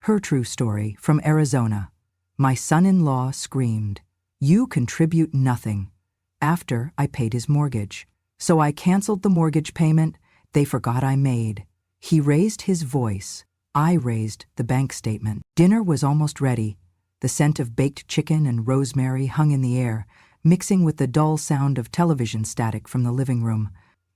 Her true story from Arizona. My son-in-law screamed, "You contribute nothing," after I paid his mortgage. So I canceled the mortgage payment they forgot I made. He raised his voice. I raised the bank statement. Dinner was almost ready. The scent of baked chicken and rosemary hung in the air, mixing with the dull sound of television static from the living room.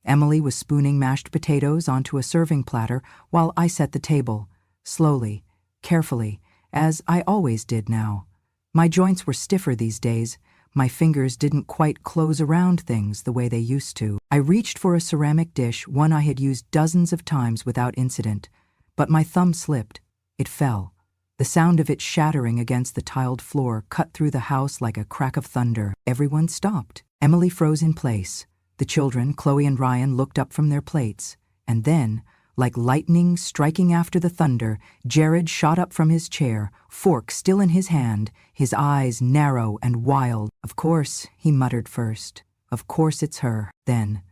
Emily was spooning mashed potatoes onto a serving platter while I set the table, slowly, carefully, as I always did now. My joints were stiffer these days. My fingers didn't quite close around things the way they used to. I reached for a ceramic dish, one I had used dozens of times without incident, but my thumb slipped. It fell. The sound of it shattering against the tiled floor cut through the house like a crack of thunder. Everyone stopped. Emily froze in place. The children, Chloe and Ryan, looked up from their plates. And then, like lightning striking after the thunder, Jared shot up from his chair, fork still in his hand, his eyes narrow and wild. "Of course," he muttered first. "Of course it's her." Then,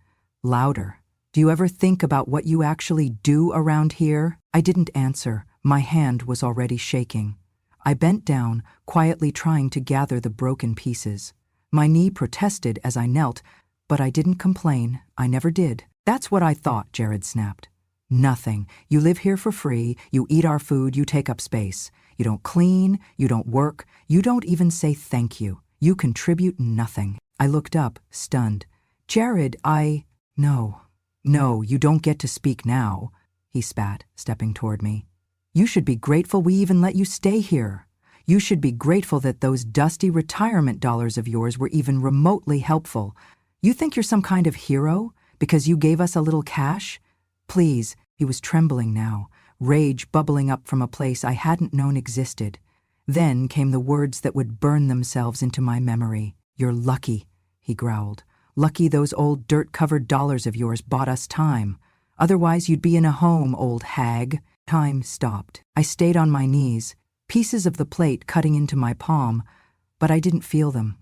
louder, "Do you ever think about what you actually do around here?" I didn't answer. My hand was already shaking. I bent down, quietly trying to gather the broken pieces. My knee protested as I knelt, but I didn't complain. I never did. "That's what I thought," Jared snapped. "Nothing. You live here for free, you eat our food, you take up space. You don't clean, you don't work, you don't even say thank you. You contribute nothing." I looked up, stunned. "Jared, No, you don't get to speak now," he spat, stepping toward me. "You should be grateful we even let you stay here. You should be grateful that those dusty retirement dollars of yours were even remotely helpful. You think you're some kind of hero because you gave us a little cash? Please." He was trembling now, rage bubbling up from a place I hadn't known existed. Then came the words that would burn themselves into my memory. "You're lucky," he growled. "Lucky those old dirt-covered dollars of yours bought us time. Otherwise you'd be in a home, old hag." Time stopped. I stayed on my knees, pieces of the plate cutting into my palm, but I didn't feel them.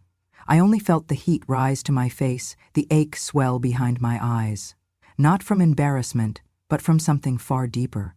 I only felt the heat rise to my face, the ache swell behind my eyes. Not from embarrassment, but from something far deeper.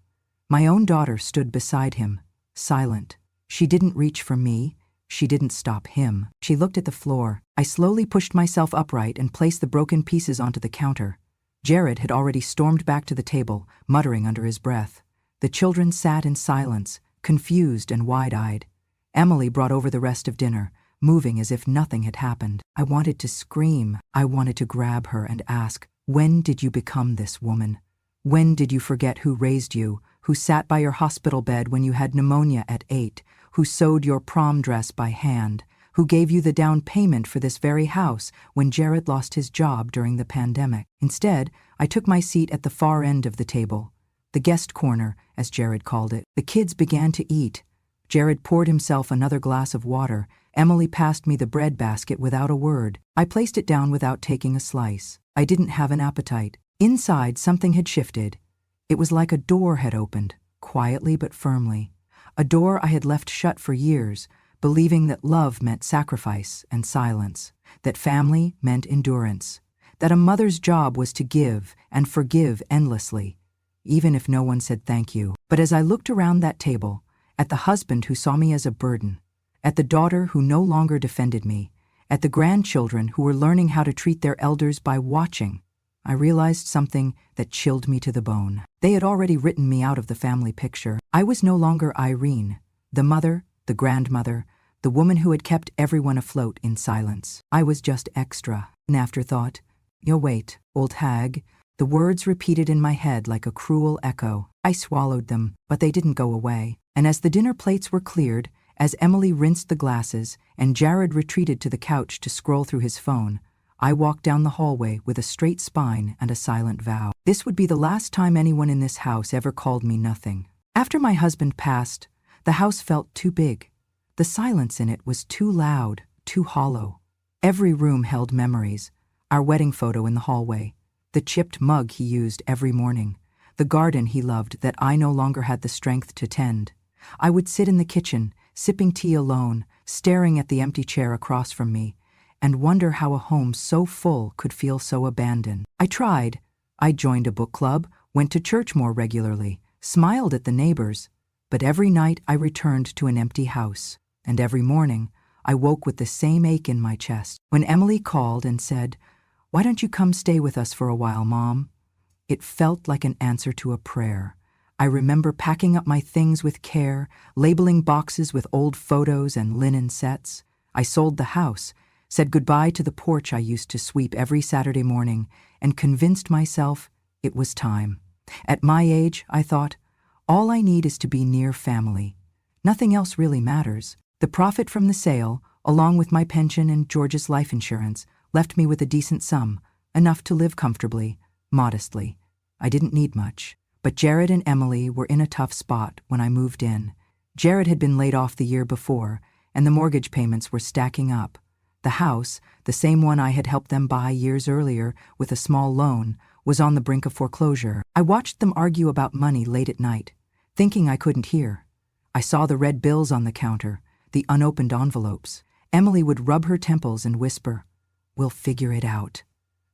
My own daughter stood beside him, silent. She didn't reach for me. She didn't stop him. She looked at the floor. I slowly pushed myself upright and placed the broken pieces onto the counter. Jared had already stormed back to the table, muttering under his breath. The children sat in silence, confused and wide-eyed. Emily brought over the rest of dinner, moving as if nothing had happened. I wanted to scream. I wanted to grab her and ask, "When did you become this woman? When did you forget who raised you, who sat by your hospital bed when you had pneumonia at 8, who sewed your prom dress by hand, who gave you the down payment for this very house when Jared lost his job during the pandemic?" Instead, I took my seat at the far end of the table, the guest corner, as Jared called it. The kids began to eat. Jared poured himself another glass of water. Emily passed me the bread basket without a word. I placed it down without taking a slice. I didn't have an appetite. Inside, something had shifted. It was like a door had opened, quietly but firmly. A door I had left shut for years, believing that love meant sacrifice and silence, that family meant endurance, that a mother's job was to give and forgive endlessly, even if no one said thank you. But as I looked around that table, at the husband who saw me as a burden, at the daughter who no longer defended me, at the grandchildren who were learning how to treat their elders by watching, I realized something that chilled me to the bone. They had already written me out of the family picture. I was no longer Irene, the mother, the grandmother, the woman who had kept everyone afloat in silence. I was just extra, an afterthought. "You'll wait, old hag." The words repeated in my head like a cruel echo. I swallowed them, but they didn't go away. And as the dinner plates were cleared, as Emily rinsed the glasses and Jared retreated to the couch to scroll through his phone, I walked down the hallway with a straight spine and a silent vow. This would be the last time anyone in this house ever called me nothing. After my husband passed, the house felt too big. The silence in it was too loud, too hollow. Every room held memories. Our wedding photo in the hallway, the chipped mug he used every morning, the garden he loved that I no longer had the strength to tend. I would sit in the kitchen, sipping tea alone, staring at the empty chair across from me, and wonder how a home so full could feel so abandoned. I tried. I joined a book club, went to church more regularly, smiled at the neighbors, But every night I returned to an empty house, and every morning I woke with the same ache in my chest. When Emily called and said, "Why don't you come stay with us for a while, Mom?" It felt like an answer to a prayer. I remember packing up my things with care, labeling boxes with old photos and linen sets. I sold the house, said goodbye to the porch I used to sweep every Saturday morning, and convinced myself it was time. At my age, I thought, all I need is to be near family. Nothing else really matters. The profit from the sale, along with my pension and George's life insurance, left me with a decent sum, enough to live comfortably, modestly. I didn't need much. But Jared and Emily were in a tough spot when I moved in. Jared had been laid off the year before, and the mortgage payments were stacking up. The house, the same one I had helped them buy years earlier with a small loan, was on the brink of foreclosure. I watched them argue about money late at night, thinking I couldn't hear. I saw the red bills on the counter, the unopened envelopes. Emily would rub her temples and whisper, "We'll figure it out."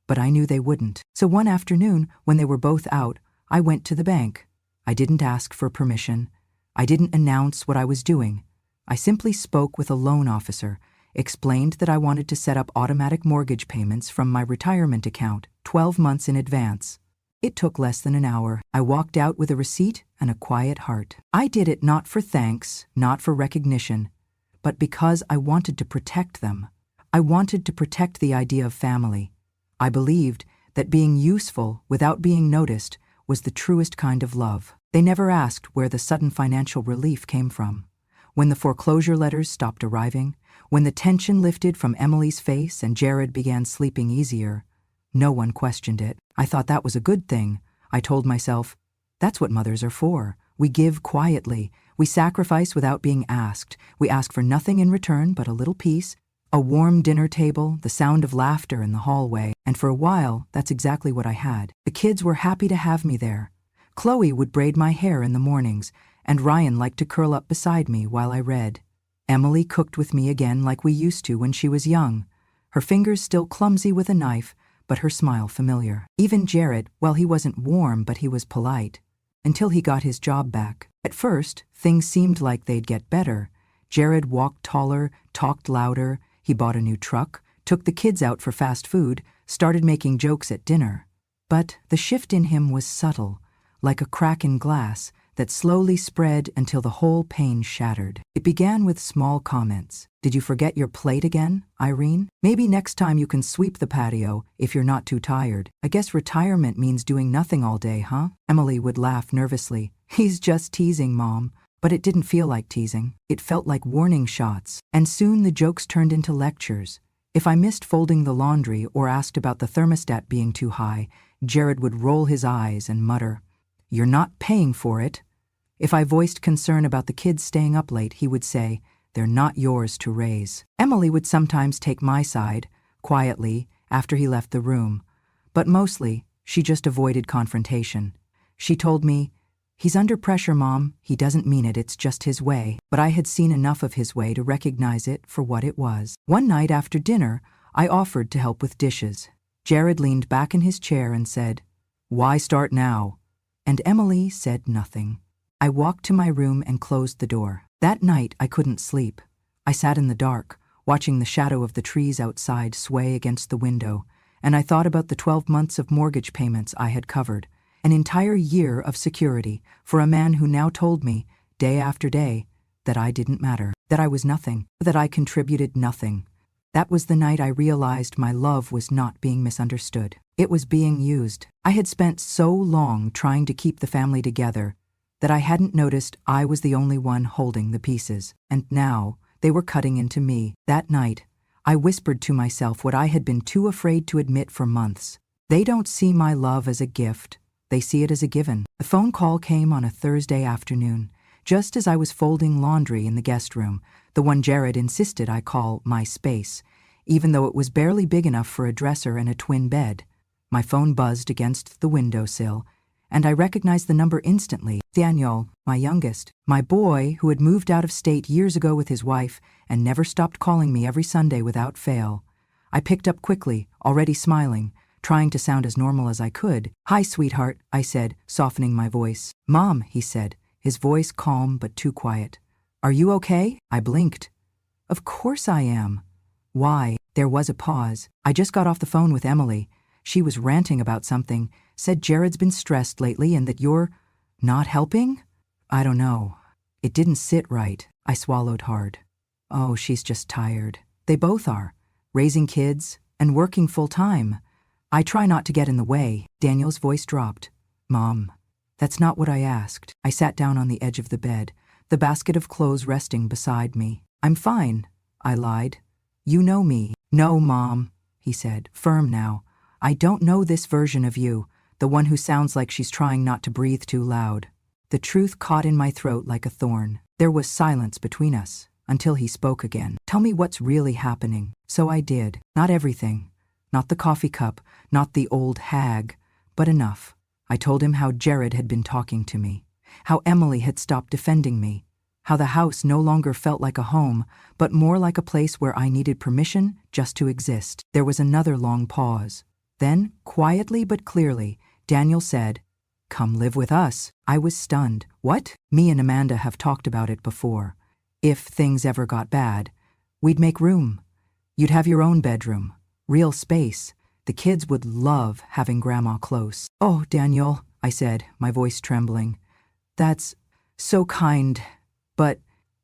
But I knew they wouldn't. So one afternoon, when they were both out, I went to the bank. I didn't ask for permission. I didn't announce what I was doing. I simply spoke with a loan officer, explained that I wanted to set up automatic mortgage payments from my retirement account 12 months in advance. It took less than an hour. I walked out with a receipt and a quiet heart. I did it not for thanks, not for recognition, but because I wanted to protect them. I wanted to protect the idea of family. I believed that being useful without being noticed was the truest kind of love. They never asked where the sudden financial relief came from. When the foreclosure letters stopped arriving, when the tension lifted from Emily's face and Jared began sleeping easier, no one questioned it. I thought that was a good thing. I told myself, that's what mothers are for. We give quietly. We sacrifice without being asked. We ask for nothing in return but a little peace, a warm dinner table, the sound of laughter in the hallway, and for a while, that's exactly what I had. The kids were happy to have me there. Chloe would braid my hair in the mornings, and Ryan liked to curl up beside me while I read. Emily cooked with me again like we used to when she was young, her fingers still clumsy with a knife, but her smile familiar. Even Jared, well, he wasn't warm, but he was polite, until he got his job back. At first, things seemed like they'd get better. Jared walked taller, talked louder. He bought a new truck, took the kids out for fast food, started making jokes at dinner. But the shift in him was subtle, like a crack in glass that slowly spread until the whole pane shattered. It began with small comments. "Did you forget your plate again, Irene? Maybe next time you can sweep the patio if you're not too tired. I guess retirement means doing nothing all day, huh?" Emily would laugh nervously. "He's just teasing, Mom." But it didn't feel like teasing. It felt like warning shots. And soon the jokes turned into lectures. If I missed folding the laundry or asked about the thermostat being too high, Jared would roll his eyes and mutter, "You're not paying for it." If I voiced concern about the kids staying up late, he would say, "They're not yours to raise." Emily would sometimes take my side, quietly, after he left the room. But mostly, she just avoided confrontation. She told me, "He's under pressure, Mom. He doesn't mean it, it's just his way." But I had seen enough of his way to recognize it for what it was. One night after dinner, I offered to help with dishes. Jared leaned back in his chair and said, "Why start now?" And Emily said nothing. I walked to my room and closed the door. That night, I couldn't sleep. I sat in the dark, watching the shadow of the trees outside sway against the window, and I thought about the 12 months of mortgage payments I had covered. An entire year of security for a man who now told me, day after day, that I didn't matter, that I was nothing, that I contributed nothing. That was the night I realized my love was not being misunderstood. It was being used. I had spent so long trying to keep the family together that I hadn't noticed I was the only one holding the pieces. And now, they were cutting into me. That night, I whispered to myself what I had been too afraid to admit for months. They don't see my love as a gift. They see it as a given. The phone call came on a Thursday afternoon, just as I was folding laundry in the guest room, the one Jared insisted I call my space, even though it was barely big enough for a dresser and a twin bed. My phone buzzed against the windowsill, and I recognized the number instantly. Daniel, my youngest, my boy who had moved out of state years ago with his wife and never stopped calling me every Sunday without fail. I picked up quickly, already smiling, trying to sound as normal as I could. "Hi, sweetheart," I said, softening my voice. "Mom," he said, his voice calm but too quiet. Are you okay? I blinked. Of course I am. Why? There was a pause. I just got off the phone with Emily. She was ranting about something, said Jared's been stressed lately and that you're not helping? I don't know. It didn't sit right. I swallowed hard. Oh, she's just tired. They both are. Raising kids and working full time. I try not to get in the way. Daniel's voice dropped. Mom, that's not what I asked. I sat down on the edge of the bed, the basket of clothes resting beside me. I'm fine, I lied. You know me. No, Mom, he said, firm now. I don't know this version of you, the one who sounds like she's trying not to breathe too loud. The truth caught in my throat like a thorn. There was silence between us, until he spoke again. Tell me what's really happening. So I did. Not everything. Not the coffee cup, not the old hag, but enough. I told him how Jared had been talking to me, how Emily had stopped defending me, how the house no longer felt like a home, but more like a place where I needed permission just to exist. There was another long pause. Then, quietly but clearly, Daniel said, "Come live with us." I was stunned. What? Me and Amanda have talked about it before. If things ever got bad, we'd make room. You'd have your own bedroom, real space. The kids would love having Grandma close. Oh, Daniel, I said, my voice trembling. That's so kind, but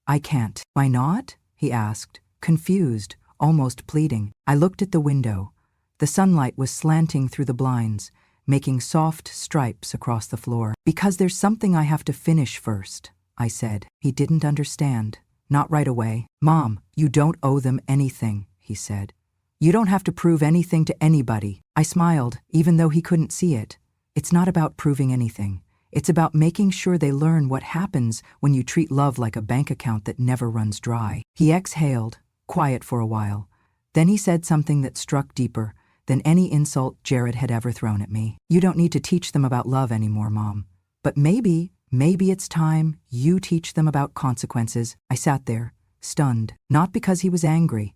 I can't. Why not? He asked, confused, almost pleading. I looked at the window. The sunlight was slanting through the blinds, making soft stripes across the floor. Because there's something I have to finish first, I said. He didn't understand. Not right away. Mom, you don't owe them anything, he said. You don't have to prove anything to anybody. I smiled, even though he couldn't see it. It's not about proving anything. It's about making sure they learn what happens when you treat love like a bank account that never runs dry. He exhaled, quiet for a while. Then he said something that struck deeper than any insult Jared had ever thrown at me. You don't need to teach them about love anymore, Mom. But maybe it's time you teach them about consequences. I sat there, stunned, not because he was angry,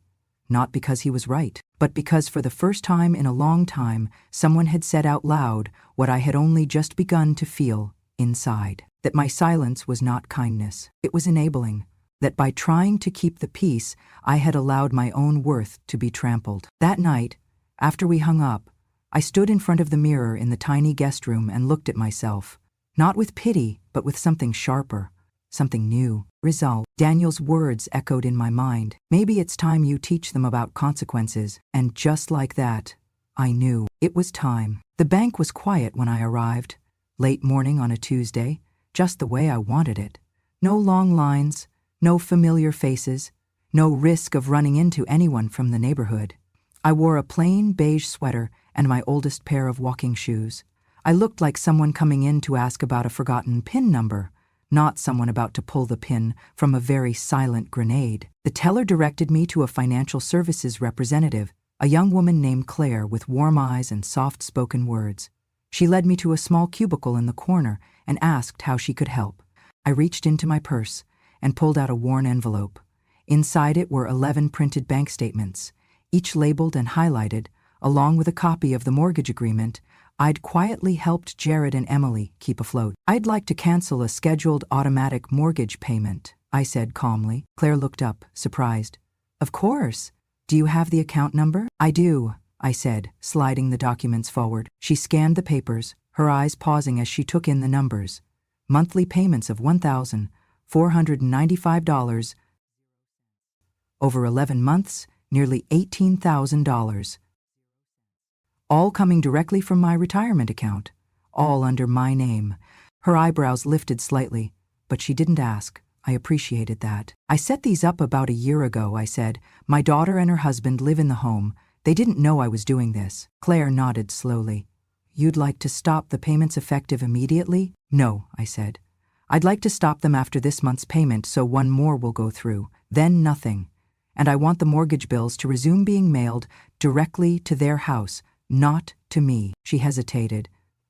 not because he was right, but because for the first time in a long time, someone had said out loud what I had only just begun to feel inside. That my silence was not kindness, it was enabling. That by trying to keep the peace, I had allowed my own worth to be trampled. That night, after we hung up, I stood in front of the mirror in the tiny guest room and looked at myself. Not with pity, but with something sharper, something new. Resolve. Daniel's words echoed in my mind. Maybe it's time you teach them about consequences. And just like that, I knew it was time. The bank was quiet when I arrived. Late morning on a Tuesday, just the way I wanted it. No long lines, no familiar faces, no risk of running into anyone from the neighborhood. I wore a plain beige sweater and my oldest pair of walking shoes. I looked like someone coming in to ask about a forgotten PIN number, not someone about to pull the pin from a very silent grenade. The teller directed me to a financial services representative, a young woman named Claire with warm eyes and soft-spoken words. She led me to a small cubicle in the corner and asked how she could help. I reached into my purse and pulled out a worn envelope. Inside it were 11 printed bank statements, each labeled and highlighted, along with a copy of the mortgage agreement I'd quietly helped Jared and Emily keep afloat. I'd like to cancel a scheduled automatic mortgage payment, I said calmly. Claire looked up, surprised. Of course. Do you have the account number? I do, I said, sliding the documents forward. She scanned the papers, her eyes pausing as she took in the numbers. Monthly payments of $1,495. Over 11 months, nearly $18,000. All coming directly from my retirement account, all under my name. Her eyebrows lifted slightly, but she didn't ask. I appreciated that. I set these up about a year ago, I said. My daughter and her husband live in the home. They didn't know I was doing this. Claire nodded slowly. You'd like to stop the payments effective immediately? No, I said. I'd like to stop them after this month's payment so one more will go through, then nothing. And I want the mortgage bills to resume being mailed directly to their house, not to me. She hesitated.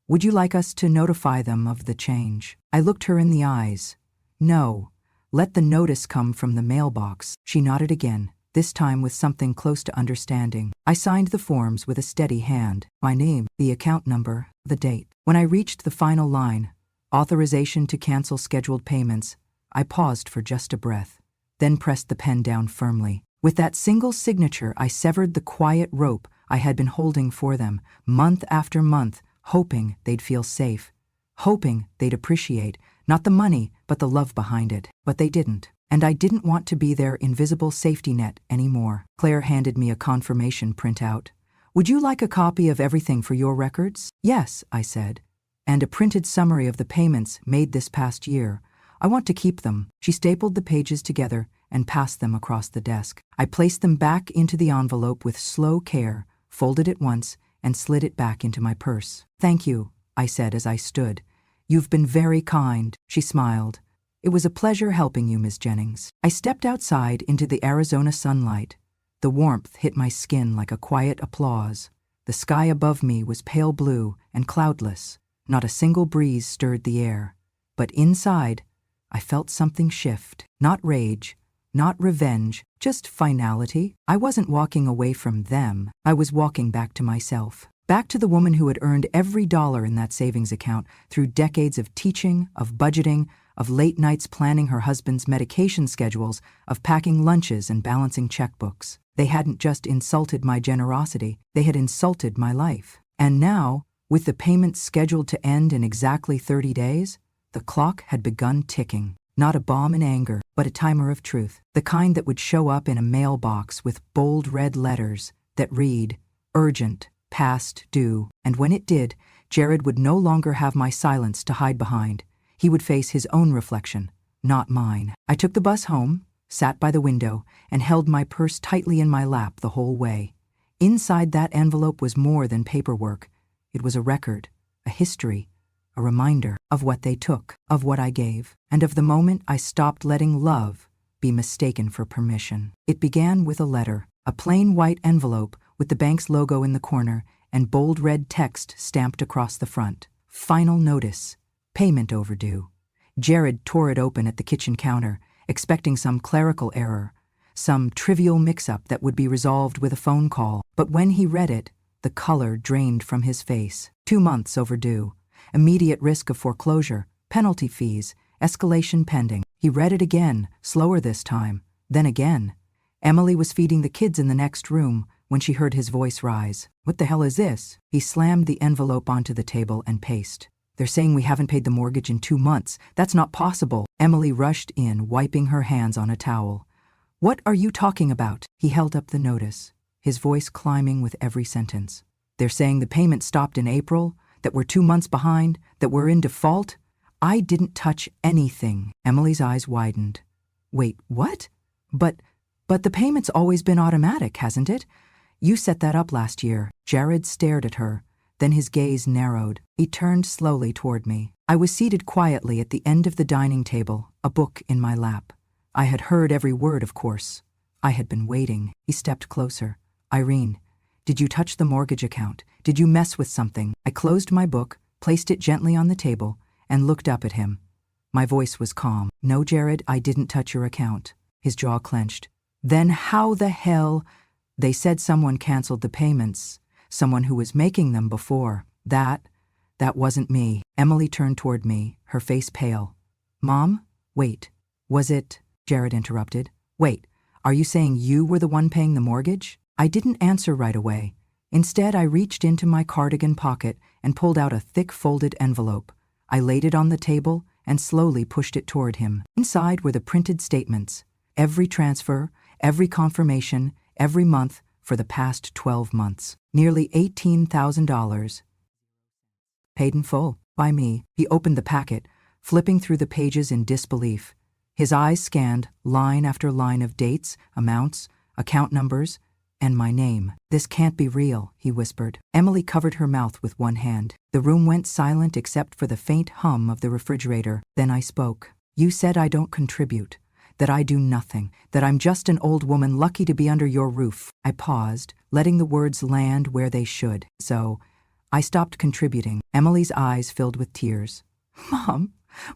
Would you like us to notify them of the change? I looked her in the eyes. No. Let the notice come from the mailbox. She nodded again, this time with something close to understanding. I signed the forms with a steady hand. My name, the account number, the date. When I reached the final line, Authorization to cancel scheduled payments. I paused for just a breath, then pressed the pen down firmly. With that single signature, I severed the quiet rope I had been holding for them, month after month, hoping they'd feel safe, hoping they'd appreciate, not the money, but the love behind it. But they didn't. And I didn't want to be their invisible safety net anymore. Claire handed me a confirmation printout. Would you like a copy of everything for your records? Yes, I said. And a printed summary of the payments made this past year. I want to keep them. She stapled the pages together and passed them across the desk. I placed them back into the envelope with slow care, folded it once, and slid it back into my purse. Thank you, I said as I stood. You've been very kind, she smiled. It was a pleasure helping you, Ms. Jennings. I stepped outside into the Arizona sunlight. The warmth hit my skin like a quiet applause. The sky above me was pale blue and cloudless. Not a single breeze stirred the air. But inside, I felt something shift. Not rage, not revenge, just finality. I wasn't walking away from them. I was walking back to myself. Back to the woman who had earned every dollar in that savings account through decades of teaching, of budgeting, of late nights planning her husband's medication schedules, of packing lunches and balancing checkbooks. They hadn't just insulted my generosity, they had insulted my life. And now, with the payments scheduled to end in exactly 30 days, the clock had begun ticking. Not a bomb in anger, but a timer of truth. The kind that would show up in a mailbox with bold red letters that read, urgent, past due. And when it did, Jared would no longer have my silence to hide behind. He would face his own reflection, not mine. I took the bus home, sat by the window, and held my purse tightly in my lap the whole way. Inside that envelope was more than paperwork. It was a record, a history, a reminder of what they took, of what I gave, and of the moment I stopped letting love be mistaken for permission. It began with a letter, a plain white envelope with the bank's logo in the corner and bold red text stamped across the front. Final notice. Payment overdue. Jared tore it open at the kitchen counter, expecting some clerical error, some trivial mix-up that would be resolved with a phone call. But when he read it, the color drained from his face. 2 months overdue. Immediate risk of foreclosure, penalty fees, escalation pending. He read it again, slower this time, then again. Emily was feeding the kids in the next room when she heard his voice rise. What the hell is this? He slammed the envelope onto the table and paced. They're saying we haven't paid the mortgage in 2 months. That's not possible. Emily rushed in, wiping her hands on a towel. What are you talking about? He held up the notice, his voice climbing with every sentence. They're saying the payment stopped in April, that we're 2 months behind, that we're in default. I didn't touch anything. Emily's eyes widened. Wait, what? But the payment's always been automatic, hasn't it? You set that up last year. Jared stared at her. Then his gaze narrowed. He turned slowly toward me. I was seated quietly at the end of the dining table, a book in my lap. I had heard every word, of course. I had been waiting. He stepped closer. Irene, did you touch the mortgage account? Did you mess with something? I closed my book, placed it gently on the table, and looked up at him. My voice was calm. No, Jared, I didn't touch your account. His jaw clenched. Then how the hell? They said someone canceled the payments. Someone who was making them before. That wasn't me. Emily turned toward me, her face pale. Mom? Wait. Was it? Jared interrupted. Wait, are you saying you were the one paying the mortgage? I didn't answer right away. Instead, I reached into my cardigan pocket and pulled out a thick folded envelope. I laid it on the table and slowly pushed it toward him. Inside were the printed statements. Every transfer, every confirmation, every month for the past 12 months. Nearly $18,000. Paid in full. By me. He opened the packet, flipping through the pages in disbelief. His eyes scanned line after line of dates, amounts, account numbers, and my name. This can't be real, he whispered. Emily covered her mouth with one hand. The room went silent except for the faint hum of the refrigerator. Then I spoke. You said I don't contribute, that I do nothing, that I'm just an old woman lucky to be under your roof. I paused, letting the words land where they should. So, I stopped contributing. Emily's eyes filled with tears. Mom,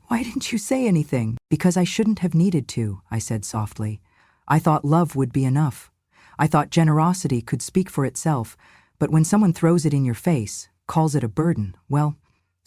why didn't you say anything? Because I shouldn't have needed to, I said softly. I thought love would be enough. I thought generosity could speak for itself, but when someone throws it in your face, calls it a burden, well,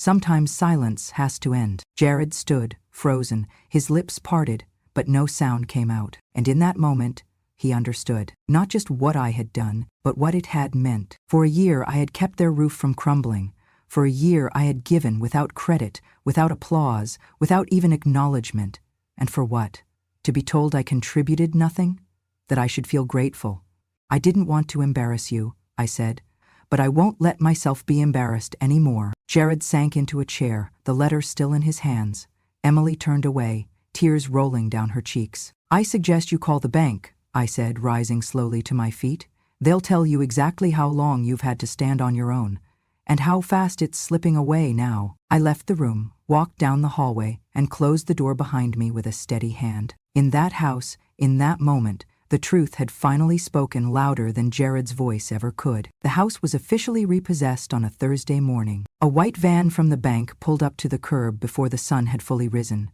Sometimes silence has to end. Jared stood, frozen, his lips parted, but no sound came out. And in that moment, he understood. Not just what I had done, but what it had meant. For a year I had kept their roof from crumbling. For a year I had given without credit, without applause, without even acknowledgement. And for what? To be told I contributed nothing? That I should feel grateful. I didn't want to embarrass you, I said, but I won't let myself be embarrassed anymore. Jared sank into a chair, the letter still in his hands. Emily turned away, tears rolling down her cheeks. I suggest you call the bank, I said, rising slowly to my feet. They'll tell you exactly how long you've had to stand on your own, and how fast it's slipping away now. I left the room, walked down the hallway, and closed the door behind me with a steady hand. In that house, in that moment, the truth had finally spoken louder than Jared's voice ever could. The house was officially repossessed on a Thursday morning. A white van from the bank pulled up to the curb before the sun had fully risen.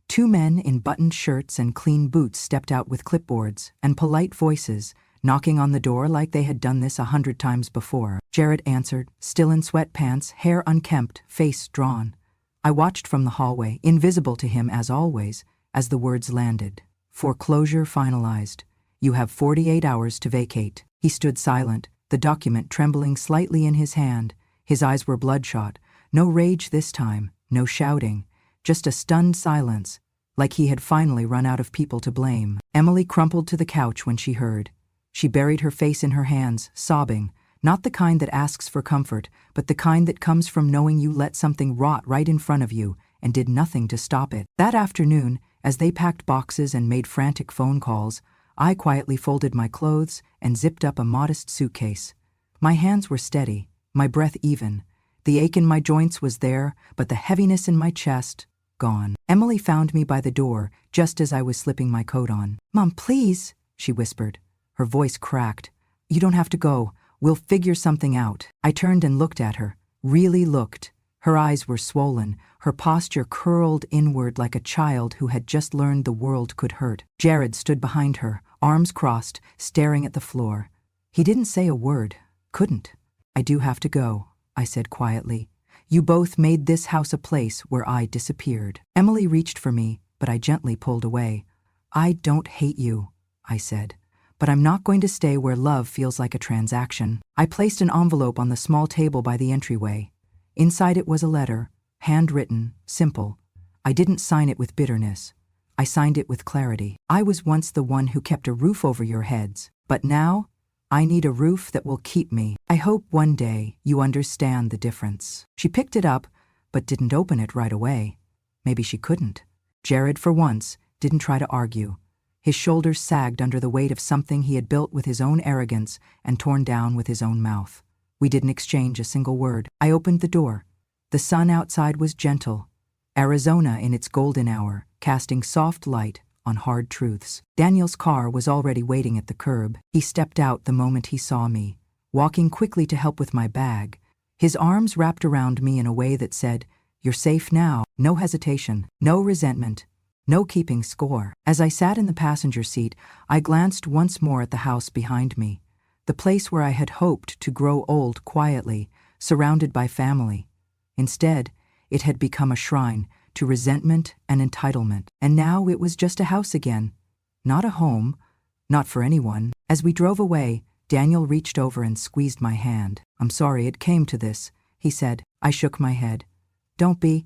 Two men in buttoned shirts and clean boots stepped out with clipboards and polite voices, knocking on the door like they had done this 100 times before. Jared answered, still in sweatpants, hair unkempt, face drawn. I watched from the hallway, invisible to him as always, as the words landed. Foreclosure finalized. You have 48 hours to vacate. He stood silent, the document trembling slightly in his hand. His eyes were bloodshot. No rage this time, no shouting, just a stunned silence, like he had finally run out of people to blame. Emily crumpled to the couch when she heard. She buried her face in her hands, sobbing, not the kind that asks for comfort, but the kind that comes from knowing you let something rot right in front of you and did nothing to stop it. That afternoon, as they packed boxes and made frantic phone calls, I quietly folded my clothes and zipped up a modest suitcase. My hands were steady, my breath even. The ache in my joints was there, but the heaviness in my chest, gone. Emily found me by the door, just as I was slipping my coat on. "Mom, please," she whispered. Her voice cracked. "You don't have to go. We'll figure something out." I turned and looked at her, really looked. Her eyes were swollen, her posture curled inward like a child who had just learned the world could hurt. Jared stood behind her, arms crossed, staring at the floor. He didn't say a word, couldn't. "I do have to go," I said quietly. "You both made this house a place where I disappeared." Emily reached for me, but I gently pulled away. "I don't hate you," I said, "but I'm not going to stay where love feels like a transaction." I placed an envelope on the small table by the entryway. Inside it was a letter, handwritten, simple. I didn't sign it with bitterness. I signed it with clarity. "I was once the one who kept a roof over your heads, but now I need a roof that will keep me. I hope one day you understand the difference." She picked it up, but didn't open it right away. Maybe she couldn't. Jared, for once, didn't try to argue. His shoulders sagged under the weight of something he had built with his own arrogance and torn down with his own mouth. We didn't exchange a single word. I opened the door. The sun outside was gentle, Arizona in its golden hour, casting soft light on hard truths. Daniel's car was already waiting at the curb. He stepped out the moment he saw me, walking quickly to help with my bag. His arms wrapped around me in a way that said, "You're safe now." No hesitation, no resentment, no keeping score. As I sat in the passenger seat, I glanced once more at the house behind me, the place where I had hoped to grow old quietly, surrounded by family. Instead, it had become a shrine to resentment and entitlement. And now it was just a house again, not a home, not for anyone. As we drove away, Daniel reached over and squeezed my hand. "I'm sorry it came to this," he said. I shook my head. "Don't be."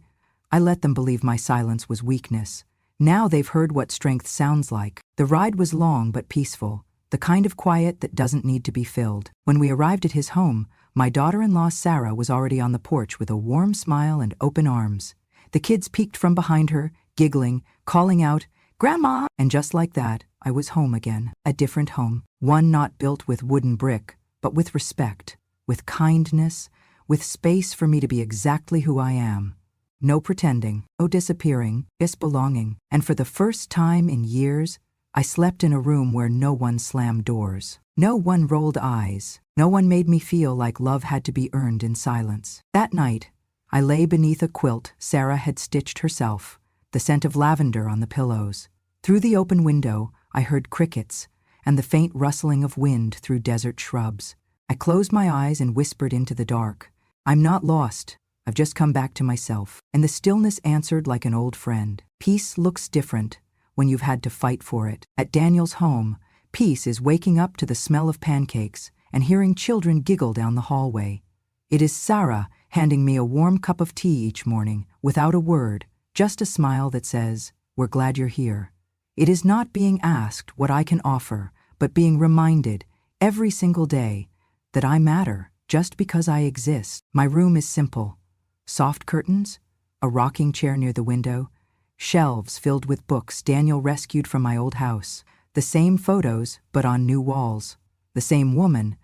I let them believe my silence was weakness. Now they've heard what strength sounds like. The ride was long but peaceful, the kind of quiet that doesn't need to be filled. When we arrived at his home, my daughter-in-law Sarah was already on the porch with a warm smile and open arms. The kids peeked from behind her, giggling, calling out, "Grandma!" And just like that, I was home again. A different home. One not built with wooden brick, but with respect, with kindness, with space for me to be exactly who I am. No pretending, no disappearing, just belonging. And for the first time in years, I slept in a room where no one slammed doors. No one rolled eyes. No one made me feel like love had to be earned in silence. That night, I lay beneath a quilt Sarah had stitched herself, the scent of lavender on the pillows. Through the open window, I heard crickets and the faint rustling of wind through desert shrubs. I closed my eyes and whispered into the dark. "I'm not lost. I've just come back to myself. And the stillness answered like an old friend. Peace looks different when you've had to fight for it. At Daniel's home, peace is waking up to the smell of pancakes and hearing children giggle down the hallway. It is Sarah handing me a warm cup of tea each morning, without a word, just a smile that says, "We're glad you're here." It is not being asked what I can offer, but being reminded every single day that I matter just because I exist. My room is simple. Soft curtains, a rocking chair near the window, shelves filled with books Daniel rescued from my old house, the same photos but on new walls, the same woman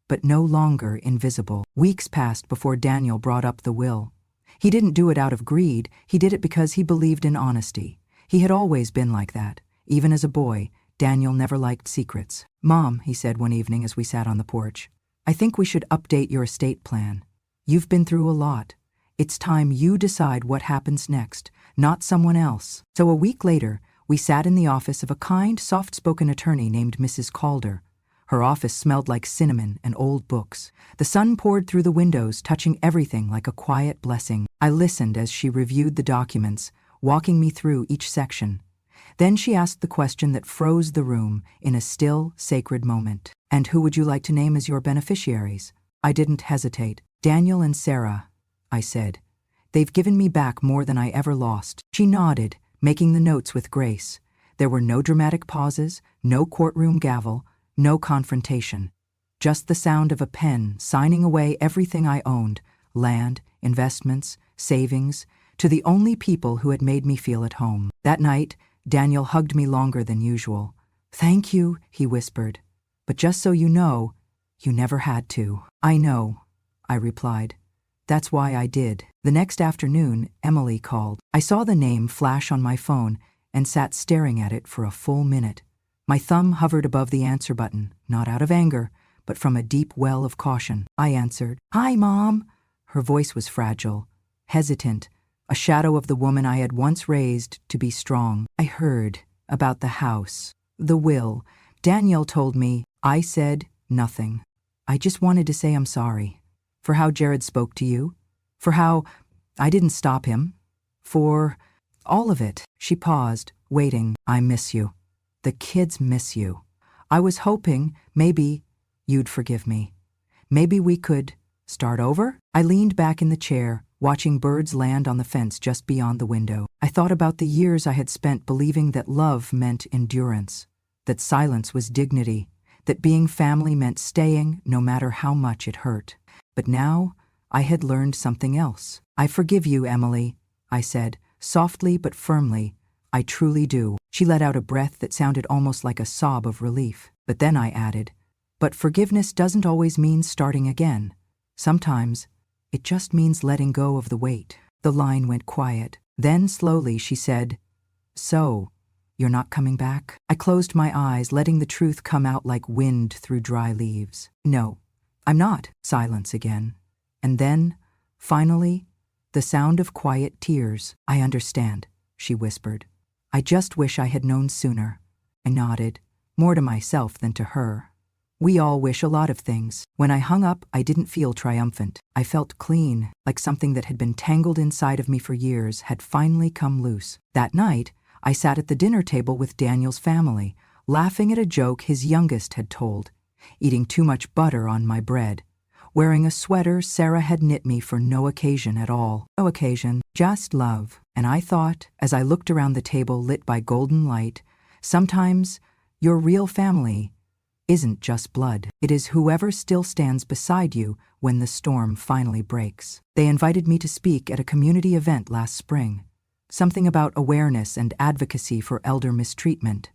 but no longer invisible. Weeks passed before Daniel brought up the will. He didn't do it out of greed, he did it because he believed in honesty. He had always been like that. Even as a boy, Daniel never liked secrets. "Mom," he said one evening as we sat on the porch, "I think we should update your estate plan. You've been through a lot. It's time you decide what happens next, not someone else." So a week later, we sat in the office of a kind, soft-spoken attorney named Mrs. Calder. Her office smelled like cinnamon and old books. The sun poured through the windows, touching everything like a quiet blessing. I listened as she reviewed the documents, walking me through each section. Then she asked the question that froze the room in a still, sacred moment. "And who would you like to name as your beneficiaries?" I didn't hesitate. "Daniel and Sarah," I said. "They've given me back more than I ever lost." She nodded, making the notes with grace. There were no dramatic pauses, no courtroom gavel, no confrontation. Just the sound of a pen signing away everything I owned, land, investments, savings, to the only people who had made me feel at home. That night, Daniel hugged me longer than usual. "Thank you," he whispered. "But just so you know, you never had to." "I know," I replied. "That's why I did." The next afternoon, Emily called. I saw the name flash on my phone and sat staring at it for a full minute. My thumb hovered above the answer button, not out of anger, but from a deep well of caution. I answered. "Hi, Mom." Her voice was fragile, hesitant, a shadow of the woman I had once raised to be strong. "I heard about the house, the will. Daniel told me." I said nothing. "I just wanted to say I'm sorry. For how Jared spoke to you. For how I didn't stop him. For all of it." She paused, waiting. "I miss you. The kids miss you. I was hoping maybe you'd forgive me. Maybe we could start over." I leaned back in the chair, watching birds land on the fence just beyond the window. I thought about the years I had spent believing that love meant endurance, that silence was dignity, that being family meant staying no matter how much it hurt. But now I had learned something else. "I forgive you, Emily," I said, softly but firmly. "I truly do." She let out a breath that sounded almost like a sob of relief. But then I added, "But forgiveness doesn't always mean starting again. Sometimes it just means letting go of the weight." The line went quiet. Then slowly she said, "So, you're not coming back?" I closed my eyes, letting the truth come out like wind through dry leaves. "No, I'm not." Silence again. And then, finally, the sound of quiet tears. "I understand," she whispered. "I just wish I had known sooner." I nodded, more to myself than to her. We all wish a lot of things. When I hung up, I didn't feel triumphant. I felt clean, like something that had been tangled inside of me for years had finally come loose. That night, I sat at the dinner table with Daniel's family, laughing at a joke his youngest had told, eating too much butter on my bread, wearing a sweater Sarah had knit me for no occasion at all. No occasion, just love. And I thought, as I looked around the table lit by golden light, sometimes your real family isn't just blood. It is whoever still stands beside you when the storm finally breaks. They invited me to speak at a community event last spring. Something about awareness and advocacy for elder mistreatment.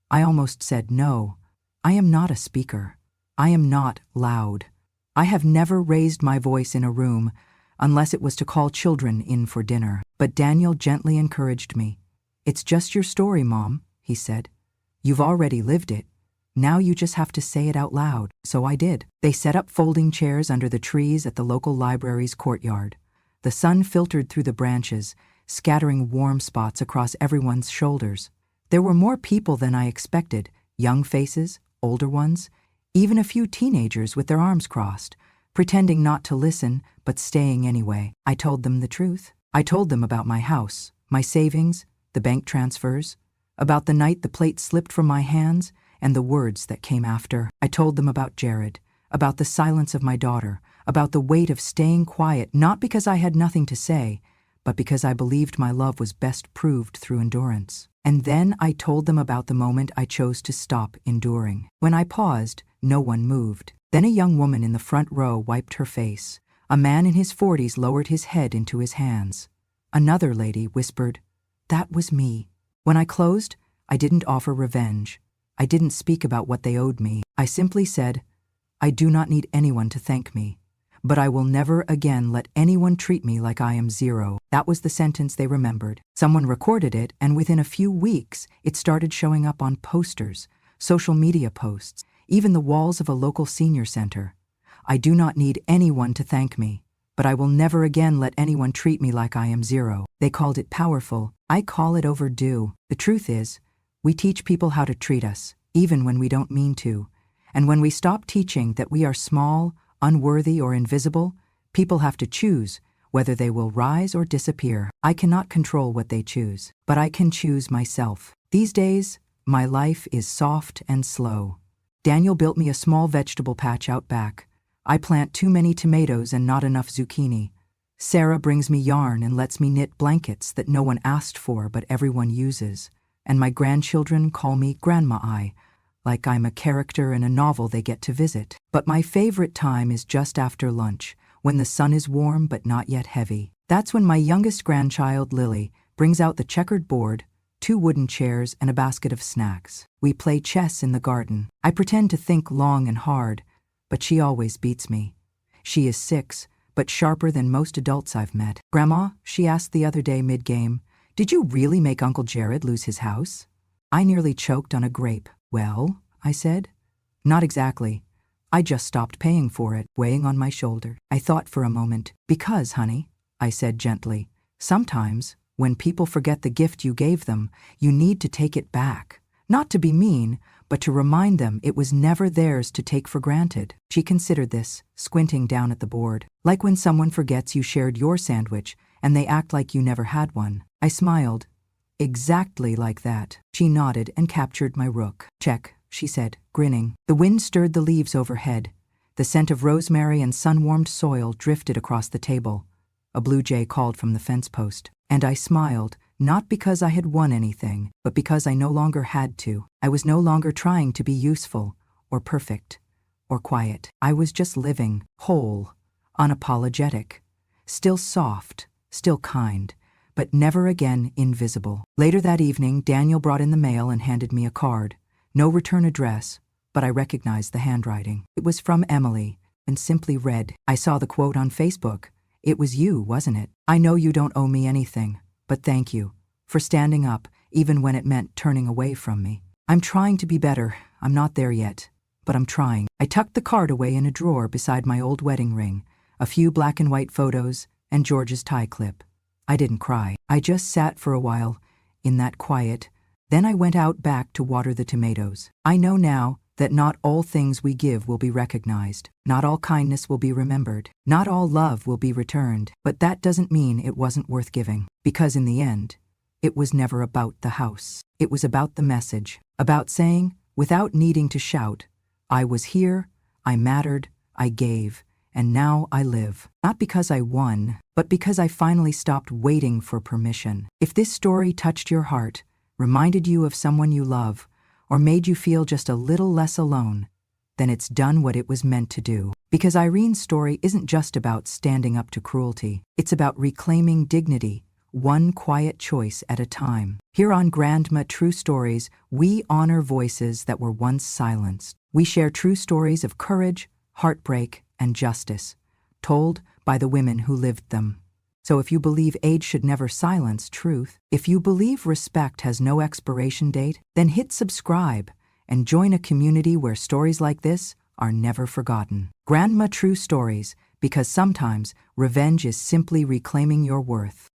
I almost said no. I am not a speaker. I am not loud. I have never raised my voice in a room unless it was to call children in for dinner. But Daniel gently encouraged me. "It's just your story, Mom," he said. "You've already lived it. Now you just have to say it out loud." So I did. They set up folding chairs under the trees at the local library's courtyard. The sun filtered through the branches, scattering warm spots across everyone's shoulders. There were more people than I expected, young faces, older ones, even a few teenagers with their arms crossed. pretending not to listen, but staying anyway. I told them the truth. I told them about my house, my savings, the bank transfers, about the night the plate slipped from my hands, and the words that came after. I told them about Jared, about the silence of my daughter, about the weight of staying quiet, not because I had nothing to say, but because I believed my love was best proved through endurance. And then I told them about the moment I chose to stop enduring. When I paused, no one moved. Then a young woman in the front row wiped her face. A man in his 40s lowered his head into his hands. Another lady whispered, "That was me." When I closed, I didn't offer revenge. I didn't speak about what they owed me. I simply said, "I do not need anyone to thank me, but I will never again let anyone treat me like I am zero." That was the sentence they remembered. Someone recorded it, and within a few weeks, it started showing up on posters, social media posts, even the walls of a local senior center. I do not need anyone to thank me, but I will never again let anyone treat me like I am zero. They called it powerful. I call it overdue. The truth is, we teach people how to treat us, even when we don't mean to. And when we stop teaching that we are small, unworthy, or invisible, people have to choose whether they will rise or disappear. I cannot control what they choose, but I can choose myself. These days, my life is soft and slow. Daniel built me a small vegetable patch out back. I plant too many tomatoes and not enough zucchini. Sarah brings me yarn and lets me knit blankets that no one asked for but everyone uses. And my grandchildren call me Grandma I, like I'm a character in a novel they get to visit. But my favorite time is just after lunch, when the sun is warm but not yet heavy. That's when my youngest grandchild, Lily, brings out the checkered board, 2 wooden chairs, and a basket of snacks. We play chess in the garden. I pretend to think long and hard, but she always beats me. She is 6, but sharper than most adults I've met. "Grandma," she asked the other day mid-game, "did you really make Uncle Jared lose his house?" I nearly choked on a grape. "Well," I said, "not exactly. I just stopped paying for it," weighing on my shoulder. I thought for a moment. "Because, honey," I said gently, "sometimes, when people forget the gift you gave them, you need to take it back. Not to be mean, but to remind them it was never theirs to take for granted." She considered this, squinting down at the board. "Like when someone forgets you shared your sandwich and they act like you never had one." I smiled. "Exactly like that." She nodded and captured my rook. "Check," she said, grinning. The wind stirred the leaves overhead. The scent of rosemary and sun-warmed soil drifted across the table. A blue jay called from the fence post. And I smiled, not because I had won anything, but because I no longer had to. I was no longer trying to be useful, or perfect, or quiet. I was just living, whole, unapologetic, still soft, still kind, but never again invisible. Later that evening, Daniel brought in the mail and handed me a card. No return address, but I recognized the handwriting. It was from Emily, and simply read. I saw the quote on Facebook. "It was you, wasn't it? I know you don't owe me anything, but thank you for standing up, even when it meant turning away from me. I'm trying to be better. I'm not there yet, but I'm trying." I tucked the card away in a drawer beside my old wedding ring, a few black and white photos, and George's tie clip. I didn't cry. I just sat for a while, in that quiet. Then I went out back to water the tomatoes. I know now that not all things we give will be recognized. Not all kindness will be remembered. Not all love will be returned. But that doesn't mean it wasn't worth giving. Because in the end, it was never about the house. It was about the message. About saying, without needing to shout, "I was here, I mattered, I gave, and now I live." Not because I won, but because I finally stopped waiting for permission. If this story touched your heart, reminded you of someone you love, or made you feel just a little less alone, then it's done what it was meant to do. Because Irene's story isn't just about standing up to cruelty. It's about reclaiming dignity, one quiet choice at a time. Here on Grandma True Stories, we honor voices that were once silenced. We share true stories of courage, heartbreak, and justice, told by the women who lived them. So if you believe age should never silence truth, if you believe respect has no expiration date, then hit subscribe and join a community where stories like this are never forgotten. Grandma True Stories, because sometimes revenge is simply reclaiming your worth.